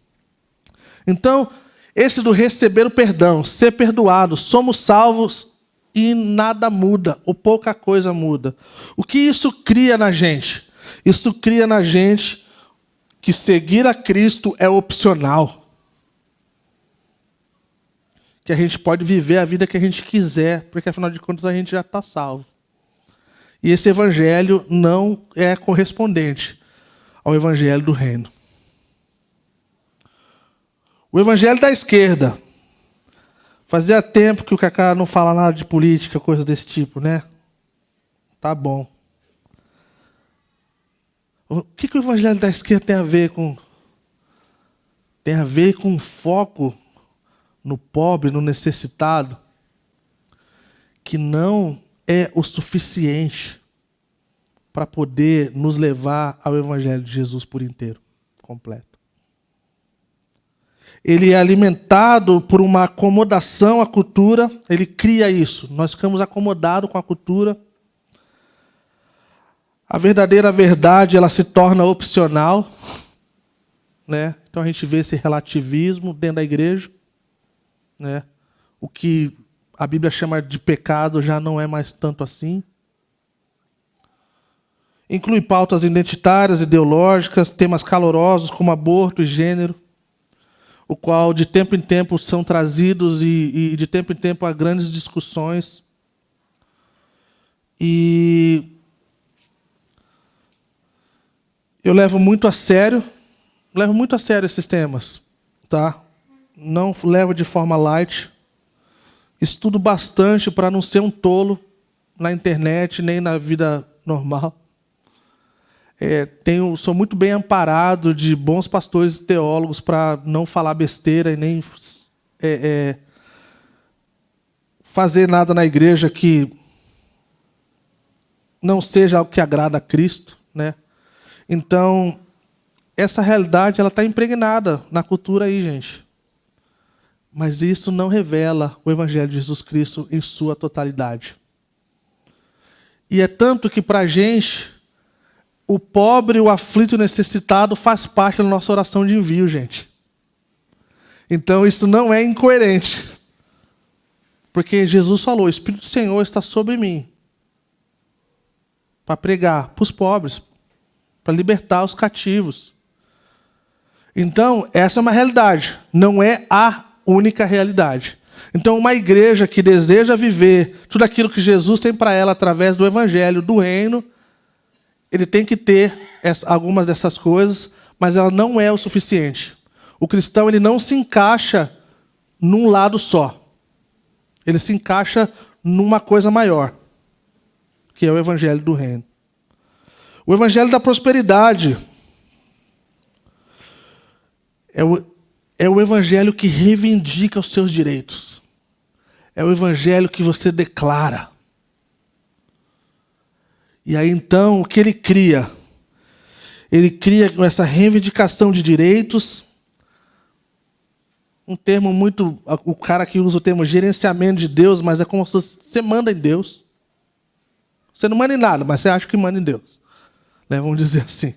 Então, esse do receber o perdão, ser perdoado, somos salvos e nada muda, ou pouca coisa muda. O que isso cria na gente? Isso cria na gente que seguir a Cristo é opcional. que a gente pode viver a vida que a gente quiser, porque afinal de contas a gente já está salvo. E esse evangelho não é correspondente ao evangelho do reino. O evangelho da esquerda. Fazia tempo que o Cacá não fala nada de política, coisa desse tipo, né? Tá bom. O que o evangelho da esquerda tem a ver com... Tem a ver com foco no pobre, no necessitado, que não é o suficiente para poder nos levar ao evangelho de Jesus por inteiro, completo. Ele é alimentado por uma acomodação à cultura, ele cria isso. Nós ficamos acomodados com a cultura. A verdadeira verdade, ela se torna opcional, né? Então a gente vê esse relativismo dentro da igreja, né? O que a Bíblia chama de pecado já não é mais tanto assim. Inclui pautas identitárias, ideológicas, temas calorosos como aborto e gênero, o qual de tempo em tempo são trazidos e de tempo em tempo há grandes discussões. E eu levo muito a sério esses temas, tá? Não levo de forma light. Estudo bastante para não ser um tolo na internet, nem na vida normal. Sou muito bem amparado de bons pastores e teólogos para não falar besteira e nem fazer nada na igreja que não seja algo que agrada a Cristo, né? Então, essa realidade ela está impregnada na cultura aí, gente. Mas isso não revela o Evangelho de Jesus Cristo em sua totalidade. E é tanto que para a gente, o pobre, o aflito e o necessitado faz parte da nossa oração de envio, gente. Então isso não é incoerente. Porque Jesus falou, o Espírito do Senhor está sobre mim. Para pregar para os pobres, para libertar os cativos. Então, essa é uma realidade, não é a única realidade. Então, uma igreja que deseja viver tudo aquilo que Jesus tem para ela através do Evangelho, do Reino, ele tem que ter algumas dessas coisas, mas ela não é o suficiente. O cristão ele não se encaixa num lado só. Ele se encaixa numa coisa maior, que é o Evangelho do Reino. O Evangelho da prosperidade é o Evangelho que reivindica os seus direitos. É o Evangelho que você declara. E aí então, o que ele cria? Ele cria essa reivindicação de direitos, um termo muito... O cara que usa o termo gerenciamento de Deus, mas é como se você manda em Deus. Você não manda em nada, mas você acha que manda em Deus. Né? Vamos dizer assim.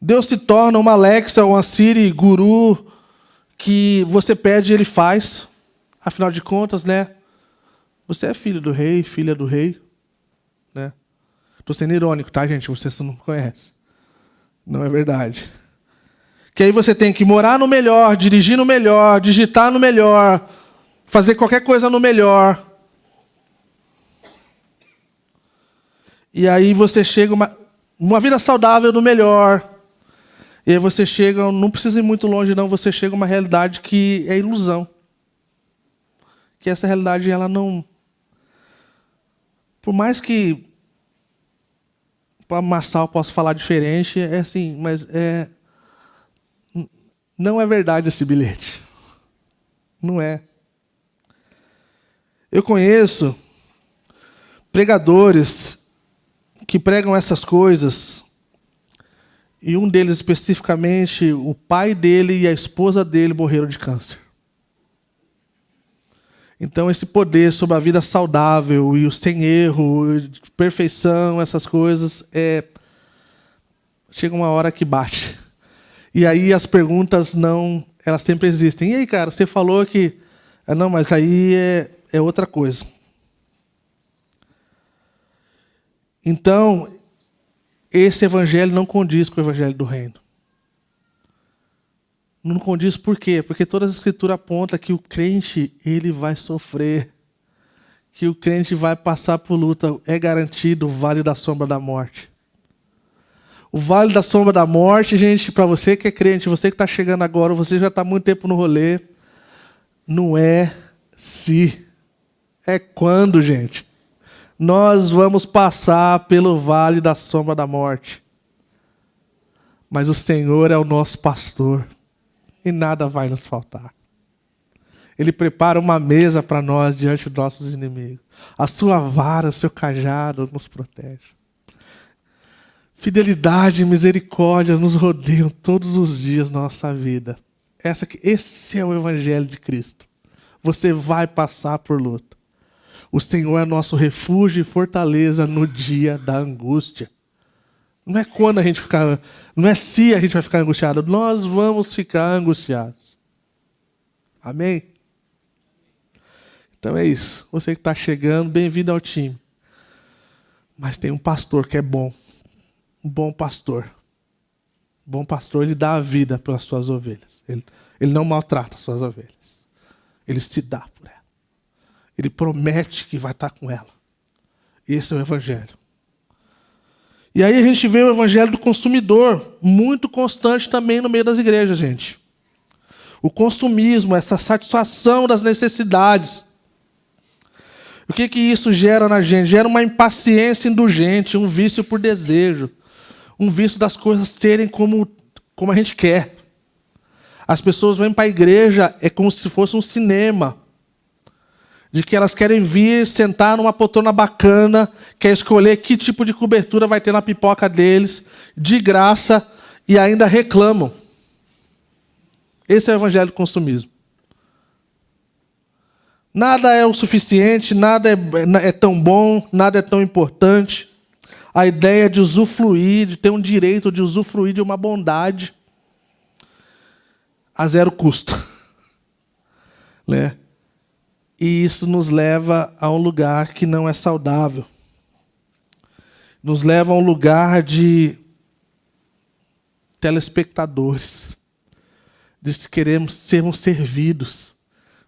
Deus se torna uma Alexa, uma Siri, guru, que você pede e ele faz. Afinal de contas, né? Você é filho do rei, filha do rei. Né? Estou sendo irônico, tá, gente? Vocês não conhecem. Não é verdade. Que aí você tem que morar no melhor, dirigir no melhor, digitar no melhor, fazer qualquer coisa no melhor. E aí você chega uma vida saudável no melhor. E aí você chega, não precisa ir muito longe não, você chega a uma realidade que é ilusão. Que essa realidade, ela não... Por mais que para Massal possa falar diferente, é assim, mas não é verdade esse bilhete. Não é. Eu conheço pregadores que pregam essas coisas, e um deles especificamente, o pai dele e a esposa dele morreram de câncer. Então esse poder sobre a vida saudável e o sem erro, perfeição, essas coisas, chega uma hora que bate. E aí as perguntas elas sempre existem. E aí, cara, você falou que... Não, mas aí é outra coisa. Então, esse evangelho não condiz com o evangelho do reino. Não condiz por quê? Porque toda a Escritura aponta que o crente, ele vai sofrer. Que o crente vai passar por luta. É garantido o vale da sombra da morte. O vale da sombra da morte, gente, para você que é crente, você que está chegando agora, você já está há muito tempo no rolê, não é se, é quando, gente. Nós vamos passar pelo vale da sombra da morte. Mas o Senhor é o nosso pastor e nada vai nos faltar. Ele prepara uma mesa para nós diante dos nossos inimigos. A sua vara, o seu cajado nos protege. Fidelidade e misericórdia nos rodeiam todos os dias da nossa vida. Esse é o Evangelho de Cristo. Você vai passar por luta. O Senhor é nosso refúgio e fortaleza no dia da angústia. Não é quando a gente ficar, não é se a gente vai ficar angustiado, nós vamos ficar angustiados. Amém? Então é isso. Você que está chegando, bem-vindo ao time. Mas tem um pastor que é bom. Um bom pastor. Um bom pastor, ele dá a vida pelas suas ovelhas. Ele não maltrata as suas ovelhas. Ele se dá por ela. Ele promete que vai estar com ela. Esse é o Evangelho. E aí a gente vê o Evangelho do consumidor, muito constante também no meio das igrejas, gente. O consumismo, essa satisfação das necessidades. O que isso gera na gente? Gera uma impaciência indulgente, um vício por desejo. Um vício das coisas serem como a gente quer. As pessoas vêm para a igreja, é como se fosse um cinema. De que elas querem vir, sentar numa poltrona bacana, quer escolher que tipo de cobertura vai ter na pipoca deles, de graça, e ainda reclamam. Esse é o evangelho do consumismo. Nada é o suficiente, nada é tão bom, nada é tão importante. A ideia de usufruir, de ter um direito de usufruir de uma bondade a zero custo. Né? E isso nos leva a um lugar que não é saudável. Nos leva a um lugar de telespectadores. De se queremos sermos servidos.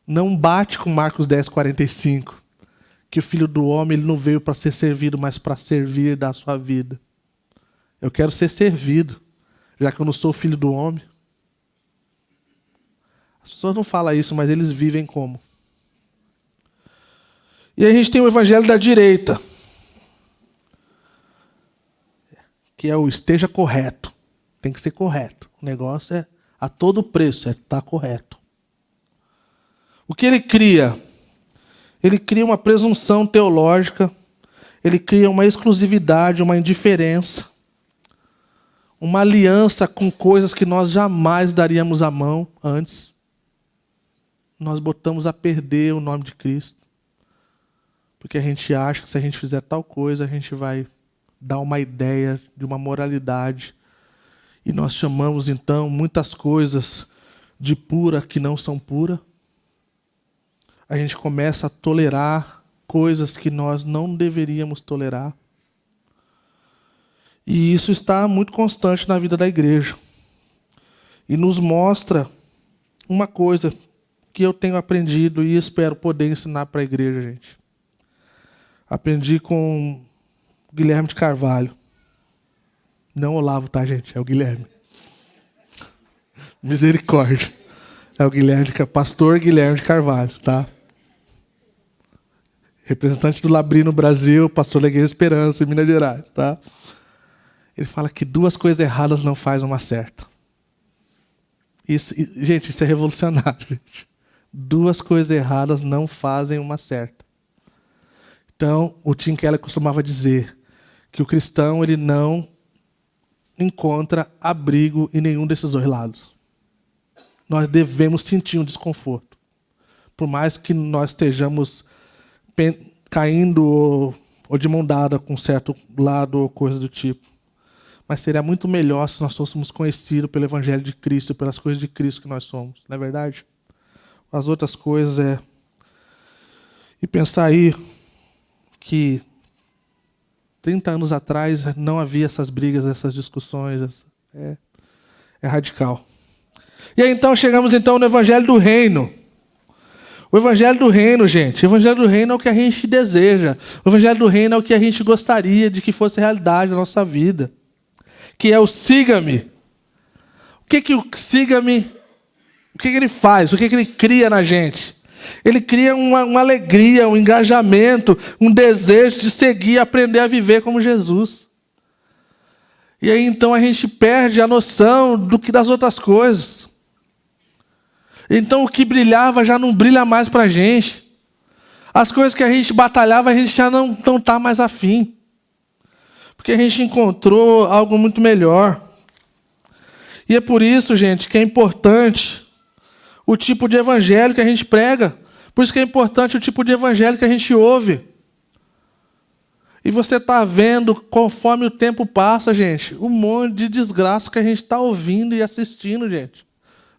Não bate com Marcos 10:45. Que o Filho do Homem ele não veio para ser servido, mas para servir e dar a sua vida. Eu quero ser servido, já que eu não sou filho do homem. As pessoas não falam isso, mas eles vivem como. E aí a gente tem o evangelho da direita, que é o esteja correto. Tem que ser correto. O negócio é a todo preço, é estar correto. O que ele cria? Ele cria uma presunção teológica, ele cria uma exclusividade, uma indiferença, uma aliança com coisas que nós jamais daríamos a mão antes. Nós botamos a perder o nome de Cristo, porque a gente acha que se a gente fizer tal coisa, a gente vai dar uma ideia de uma moralidade. E nós chamamos, então, muitas coisas de pura que não são puras. A gente começa a tolerar coisas que nós não deveríamos tolerar. E isso está muito constante na vida da igreja. E nos mostra uma coisa que eu tenho aprendido e espero poder ensinar para a igreja, gente. Aprendi com o Guilherme de Carvalho. Não Olavo, tá, gente? É o Guilherme. Misericórdia. É o Guilherme, pastor Guilherme de Carvalho, tá? Representante do Labri no Brasil, pastor da Igreja Esperança, em Minas Gerais, tá? Ele fala que 2 coisas erradas não fazem uma certa. Isso, gente, isso é revolucionário, gente. 2 coisas erradas não fazem uma certa. Então, o Tim Keller costumava dizer que o cristão ele não encontra abrigo em nenhum desses 2 lados. Nós devemos sentir um desconforto. Por mais que nós estejamos caindo ou de mão dada com certo lado ou coisa do tipo. Mas seria muito melhor se nós fôssemos conhecidos pelo Evangelho de Cristo, pelas coisas de Cristo que nós somos. Não é verdade? As outras coisas é... E pensar aí que 30 anos atrás não havia essas brigas, essas discussões. É radical. E aí então chegamos então no Evangelho do Reino. O Evangelho do Reino, gente, o Evangelho do Reino é o que a gente deseja. O Evangelho do Reino é o que a gente gostaria de que fosse realidade na nossa vida. Que é o siga-me. O que o siga-me, o que ele faz? O que ele cria na gente? Ele cria uma alegria, um engajamento, um desejo de seguir e aprender a viver como Jesus. E aí então a gente perde a noção das outras coisas. Então o que brilhava já não brilha mais para a gente. As coisas que a gente batalhava, a gente já não está mais afim. Porque a gente encontrou algo muito melhor. E é por isso, gente, que é importante o tipo de evangelho que a gente prega. Por isso que é importante o tipo de evangelho que a gente ouve. E você está vendo, conforme o tempo passa, gente, um monte de desgraça que a gente está ouvindo e assistindo, gente,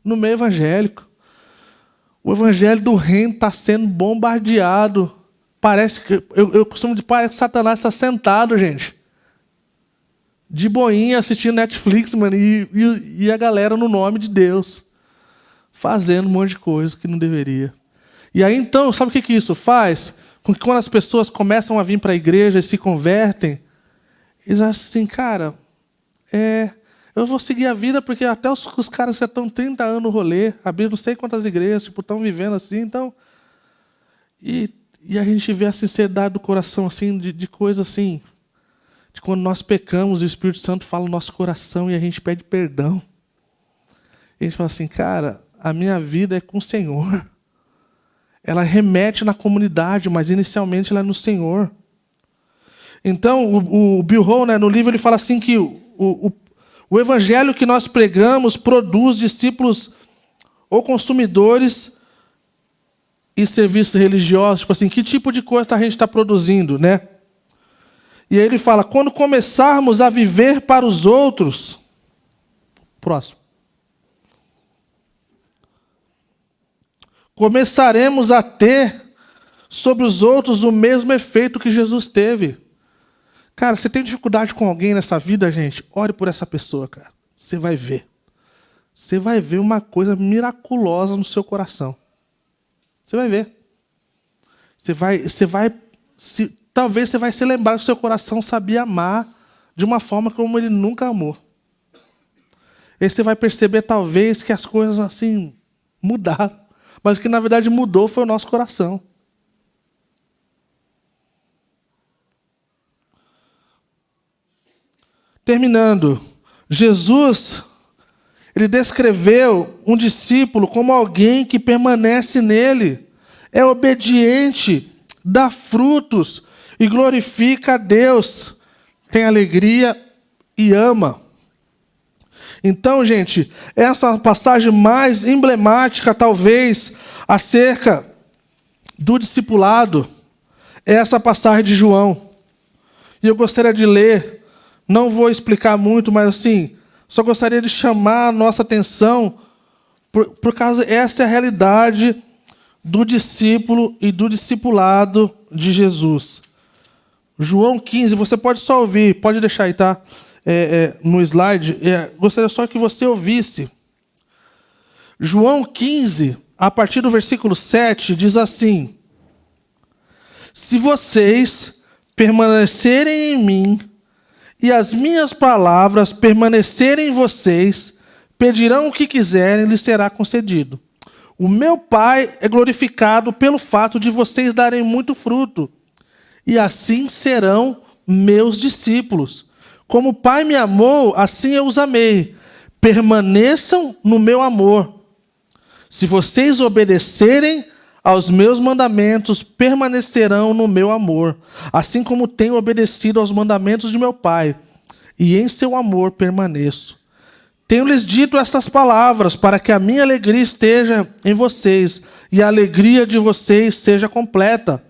no meio evangélico. O evangelho do reino está sendo bombardeado. Parece que, eu costumo dizer, parece que Satanás está sentado, gente, de boinha, assistindo Netflix, mano, e a galera, no nome de Deus, fazendo um monte de coisa que não deveria. E aí, então, sabe o que isso faz? Com que quando as pessoas começam a vir para a igreja e se convertem, eles acham assim, cara, eu vou seguir a vida porque até os caras já estão 30 anos no rolê, abrindo não sei quantas igrejas, estão vivendo assim, então... E a gente vê a sinceridade do coração, assim, de coisa assim, de quando nós pecamos, o Espírito Santo fala no nosso coração e a gente pede perdão. E a gente fala assim, cara, a minha vida é com o Senhor. Ela remete na comunidade, mas inicialmente ela é no Senhor. Então, o Bill Hall, né, no livro, ele fala assim que o evangelho que nós pregamos produz discípulos ou consumidores e serviços religiosos. Tipo assim, que tipo de coisa a gente está produzindo, né? E aí ele fala, quando começarmos a viver para os outros... Próximo. Começaremos a ter sobre os outros o mesmo efeito que Jesus teve. Cara, você tem dificuldade com alguém nessa vida, gente? Ore por essa pessoa, cara. Você vai ver. Você vai ver uma coisa miraculosa no seu coração. Você vai ver. Talvez você vai se lembrar que o seu coração sabia amar de uma forma como ele nunca amou. E você vai perceber, talvez, que as coisas assim mudaram. Mas o que na verdade mudou foi o nosso coração. Terminando, Jesus, ele descreveu um discípulo como alguém que permanece nele, é obediente, dá frutos e glorifica a Deus, tem alegria e ama. Então, gente, essa passagem mais emblemática, talvez, acerca do discipulado, é essa passagem de João. E eu gostaria de ler, não vou explicar muito, mas assim, só gostaria de chamar a nossa atenção, por causa essa é a realidade do discípulo e do discipulado de Jesus. João 15, você pode só ouvir, pode deixar aí, tá? No slide, gostaria só que você ouvisse. João 15, a partir do versículo 7, diz assim: se vocês permanecerem em mim e as minhas palavras permanecerem em vocês, pedirão o que quiserem, lhes será concedido. O meu Pai é glorificado pelo fato de vocês darem muito fruto, e assim serão meus discípulos. Como o Pai me amou, assim eu os amei. Permaneçam no meu amor. Se vocês obedecerem aos meus mandamentos, permanecerão no meu amor, assim como tenho obedecido aos mandamentos de meu Pai, e em seu amor permaneço. Tenho-lhes dito estas palavras, para que a minha alegria esteja em vocês, e a alegria de vocês seja completa.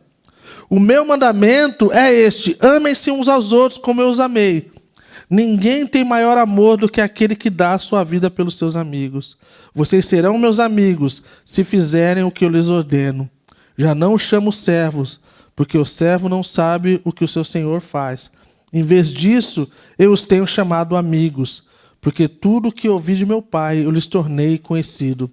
O meu mandamento é este: amem-se uns aos outros como eu os amei. Ninguém tem maior amor do que aquele que dá a sua vida pelos seus amigos. Vocês serão meus amigos se fizerem o que eu lhes ordeno. Já não os chamo servos, porque o servo não sabe o que o seu senhor faz. Em vez disso, eu os tenho chamado amigos, porque tudo que ouvi de meu Pai eu lhes tornei conhecido.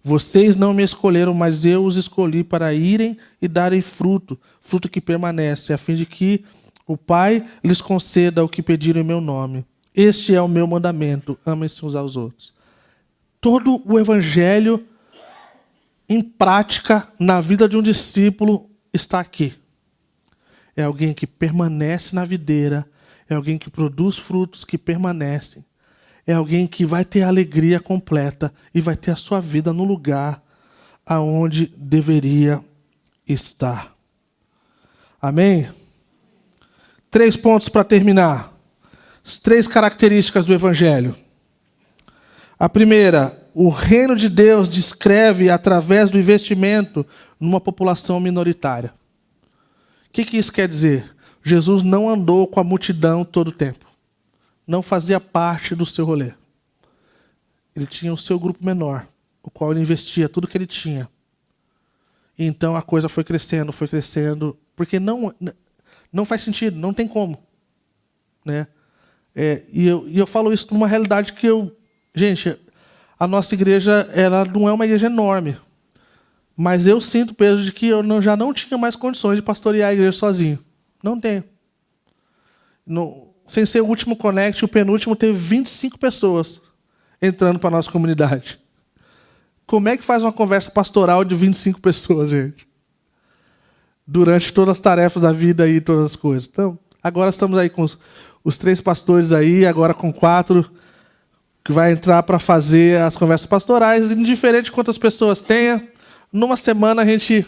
Vocês não me escolheram, mas eu os escolhi para irem e darem fruto, fruto que permanece, a fim de que o Pai lhes conceda o que pediram em meu nome. Este é o meu mandamento, amem-se uns aos outros. Todo o evangelho em prática na vida de um discípulo está aqui. É alguém que permanece na videira, é alguém que produz frutos que permanecem. É alguém que vai ter a alegria completa e vai ter a sua vida no lugar aonde deveria estar. Amém? 3 pontos para terminar. As 3 características do Evangelho. A primeira, o reino de Deus descreve através do investimento numa população minoritária. O que isso quer dizer? Jesus não andou com a multidão todo o tempo. Não fazia parte do seu rolê. Ele tinha o seu grupo menor, o qual ele investia tudo que ele tinha. E então a coisa foi crescendo, porque não faz sentido, não tem como. Né? E eu falo isso numa realidade que gente, a nossa igreja ela não é uma igreja enorme, mas eu sinto o peso de que eu já não tinha mais condições de pastorear a igreja sozinho. Não tenho. Sem ser o último Connect, o penúltimo teve 25 pessoas entrando para a nossa comunidade. Como é que faz uma conversa pastoral de 25 pessoas, gente? Durante todas as tarefas da vida e todas as coisas. Então, agora estamos aí com os 3 pastores aí, agora com 4, que vai entrar para fazer as conversas pastorais, indiferente de quantas pessoas tenha, numa semana a gente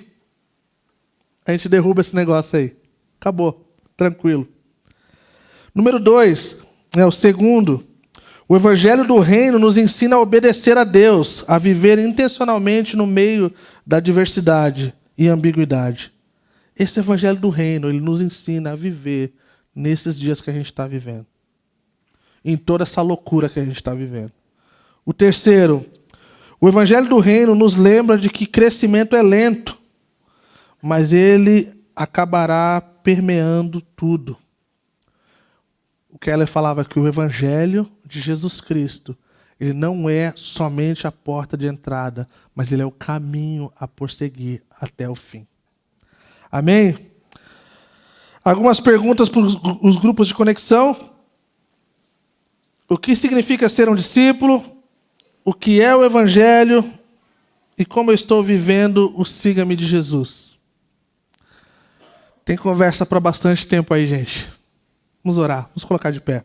derruba esse negócio aí. Acabou, tranquilo. Número 2, o segundo, o Evangelho do Reino nos ensina a obedecer a Deus, a viver intencionalmente no meio da diversidade e ambiguidade. Esse Evangelho do Reino, ele nos ensina a viver nesses dias que a gente está vivendo. Em toda essa loucura que a gente está vivendo. O terceiro, o Evangelho do Reino nos lembra de que crescimento é lento, mas ele acabará permeando tudo. O Keller falava que o Evangelho de Jesus Cristo, ele não é somente a porta de entrada, mas ele é o caminho a prosseguir até o fim. Amém? Algumas perguntas para os grupos de conexão. O que significa ser um discípulo? O que é o Evangelho? E como eu estou vivendo o Siga-me de Jesus? Tem conversa para bastante tempo aí, gente. Vamos orar, vamos colocar de pé.